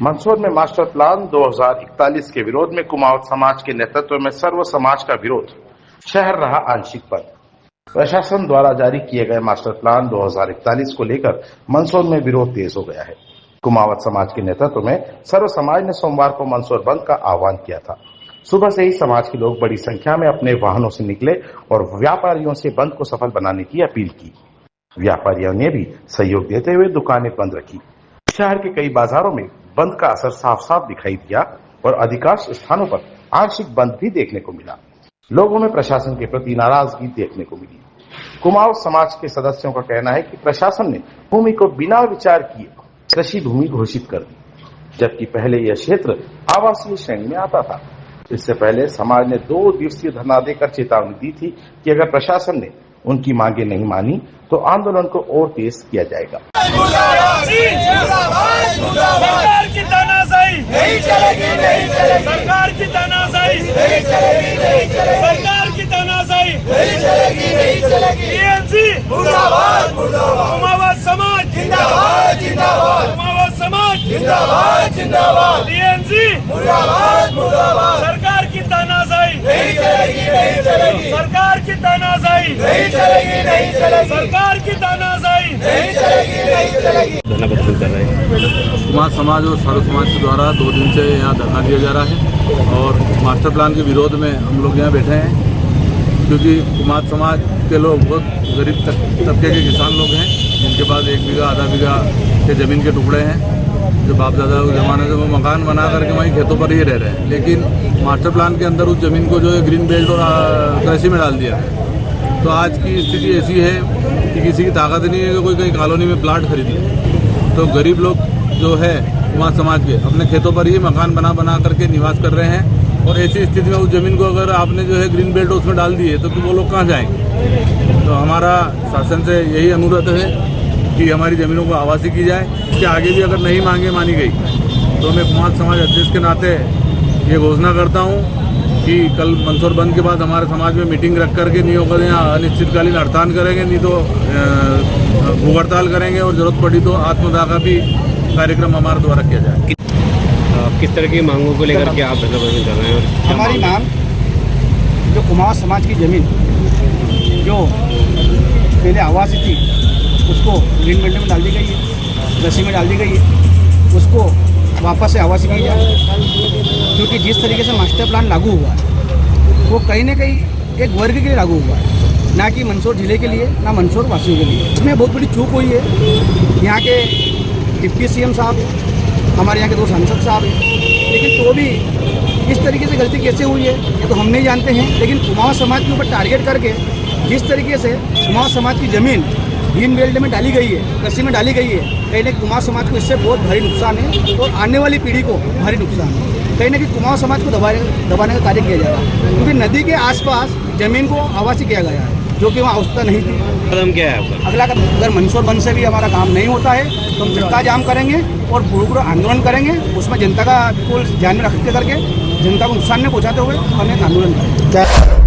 मंदसौर में master plan 2041 के विरोध में कुमावत समाज के नेतृत्व में सर्व समाज का विरोध, शहर रहा आंशिक बंद। प्रशासन द्वारा जारी किए गए मास्टर प्लान 2041 को लेकर मंदसौर में विरोध तेज हो गया है। कुमावत समाज के नेतृत्व में सर्व समाज ने सोमवार को मंदसौर बंद का आह्वान किया था। सुबह से ही समाज के लोग बड़ी संख्या में अपने वाहनों से निकले और व्यापारियों से बंद को सफल बनाने की अपील की। व्यापारियों ने भी सहयोग देते हुए दुकानें बंद रखी। शहर के कई बाजारों में बंद का असर साफ साफ दिखाई दिया और अधिकांश स्थानों पर आंशिक बंद भी देखने को मिला। लोगों में प्रशासन के प्रति नाराजगी देखने को मिली। कुमाऊं समाज के सदस्यों का कहना है कि प्रशासन ने भूमि को बिना विचार किए कृषि भूमि घोषित कर दी, जबकि पहले यह क्षेत्र आवासीय श्रेणी में आता था। इससे पहले समाज ने 2 दिवसीय धरना देकर चेतावनी दी थी कि अगर प्रशासन ने उनकी मांगे नहीं मानी तो आंदोलन को और तेज किया जाएगा। सरकार की तानाशाही नहीं चलेगी, नहीं चलेगी। सरकार की तानाशाही नहीं चलेगी, नहीं चलेगी। सरकार की तानाशाही नहीं चलेगी, नहीं चलेगी। टीएमसी मुर्दाबाद, मुर्दाबाद। कुमावत समाज जिंदाबाद, जिंदाबाद। कुमावत समाज जिंदाबाद, जिंदाबाद। टीएमसी मुर्दाबाद, मुर्दाबाद। सरकार की तानाशाही नहीं चलेगी, नहीं चलेगी। सरकार की तानाशाही नहीं चलेगी, नहीं चलेगी। सरकार की तानाशाही नहीं चलेगी, नहीं चलेगी। कुमार समाज और सर्व समाज के द्वारा 2 दिन से यहाँ धरना दिया जा रहा है और मास्टर प्लान के विरोध में हम लोग यहाँ बैठे हैं, क्योंकि कुमार समाज के लोग बहुत गरीब तबके के किसान लोग हैं, जिनके पास 1 बीघा आधा बीघा के ज़मीन के टुकड़े हैं, जो बाप दादा के ज़माने से वो मकान बना करके वहीं खेतों पर ही रह रहे हैं। लेकिन मास्टर प्लान के अंदर उस ज़मीन को जो है ग्रीन बेल्ट और कृषि में डाल दिया है। तो आज की स्थिति ऐसी है कि किसी की ताकत नहीं है कि कोई कहीं कॉलोनी में प्लाट खरीद ले। तो गरीब लोग जो है कुमार समाज के अपने खेतों पर ही मकान बना करके निवास कर रहे हैं। और ऐसी स्थिति में उस ज़मीन को अगर आपने जो है ग्रीन बेल्ट उसमें डाल दिए तो वो लोग कहाँ जाएंगे। तो हमारा शासन से यही अनुरोध है कि हमारी ज़मीनों को आवासी की जाए। इसके आगे भी अगर नहीं मांगे मानी गई तो मैं कुमार समाज अध्यक्ष के नाते ये घोषणा करता हूँ कि कल मंदसौर बंद के बाद हमारे समाज में मीटिंग रख करके नहीं होकर यहाँ अनिश्चितकालीन हड़ताल करेंगे, नहीं तो भूख हड़ताल करेंगे और जरूरत पड़ी तो आत्मदाह का भी कार्यक्रम हमारे द्वारा किया जाए। किस तरह की मांगों को लेकर के आप धरना प्रदर्शन कर रहे हैं? हमारी मांग जो कुमार समाज की ज़मीन जो पहले आवासी थी उसको ग्रीन बेल्ट में डाल दी गई है, कृषि में डाल दी गई है, उसको वापस से आवासी की जाए। क्योंकि जिस तरीके से मास्टर प्लान लागू हुआ है वो कहीं ना कहीं एक वर्ग के लिए लागू हुआ है, ना कि मंदसौर जिले के लिए, ना मंदसौर वासियों के लिए। इसमें बहुत बड़ी चूक हुई है। यहाँ के डिप्टी सीएम साहब, हमारे यहाँ के 2 सांसद साहब हैं, लेकिन तो भी इस तरीके से गलती कैसे हुई है ये तो हम नहीं जानते हैं। लेकिन कुमाऊं समाज के ऊपर टारगेट करके जिस तरीके से कुमाऊं समाज की ज़मीन ग्रीन बेल्ट में डाली गई है, कृषि में डाली गई है, कहीं ना कुमाऊं समाज को इससे बहुत भारी नुकसान है और आने वाली पीढ़ी को भारी नुकसान है। कहीं ना कहीं कुमाऊं समाज को दबाने का कार्य किया जा रहा है, क्योंकि नदी के आसपास ज़मीन को आवासी किया गया है, जो कि वहाँ आवश्यकता नहीं थी। कदम क्या है आपका? अगला कदम अगर मंदसौर बंद से भी हमारा काम नहीं होता है तो हम चक्का जाम करेंगे और पूरा आंदोलन करेंगे। उसमें जनता का बिल्कुल ध्यान में रखते करके जनता को नुकसान नहीं पहुँचाते हुए हम एक आंदोलन करेंगे।